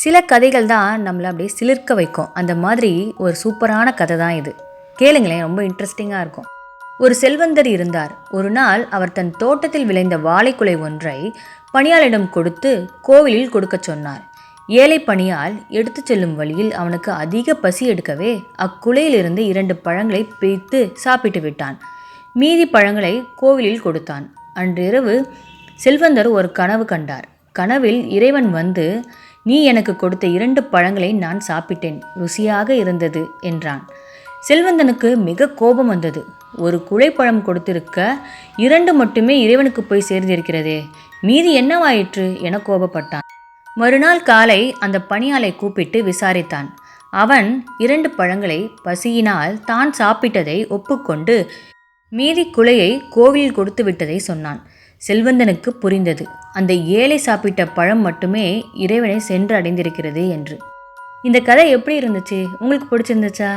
சில கதைகள் தான் நம்மளை அப்படியே சிலிர்க்க வைக்கும். அந்த மாதிரி ஒரு சூப்பரான கதை தான் இது. கேளுங்களேன், ரொம்ப இன்ட்ரெஸ்டிங்காக இருக்கும். ஒரு செல்வந்தர் இருந்தார். ஒரு நாள் அவர் தன் தோட்டத்தில் விளைந்த வாழைக்குலை ஒன்றை பணியாளிடம் கொடுத்து கோவிலில் கொடுக்கச் சொன்னார். ஏழை பணியால் எடுத்து செல்லும் வழியில் அவனுக்கு அதிக பசி எடுக்கவே அக்குலையிலிருந்து 2 பழங்களை பிரித்து சாப்பிட்டு விட்டான். மீதி பழங்களை கோவிலில் கொடுத்தான். அன்றிரவு செல்வந்தர் ஒரு கனவு கண்டார். கனவில் இறைவன் வந்து, நீ எனக்கு கொடுத்த 2 பழங்களை நான் சாப்பிட்டேன், ருசியாக இருந்தது என்றான். செல்வந்தனுக்கு மிக கோபம் வந்தது. ஒரு குலைப்பழம் கொடுத்திருக்க 2 மட்டுமே இறைவனுக்கு போய் சேர்ந்திருக்கிறதே, மீதி என்னவாயிற்று என கோபப்பட்டான். மறுநாள் காலை அந்த பணியாளை கூப்பிட்டு விசாரித்தான். அவன் 2 பழங்களை பசியினால் தான் சாப்பிட்டதை ஒப்புக்கொண்டு மீதி குலையை கோவிலில் கொடுத்து விட்டதை சொன்னான். செல்வந்தனுக்கு புரிந்தது, அந்த ஏழை சாப்பிட்ட பழம் மட்டுமே இறைவனை சென்று அடைந்திருக்கிறது என்று. இந்த கதை எப்படி இருந்துச்சு? உங்களுக்கு பிடிச்சிருந்துச்சா?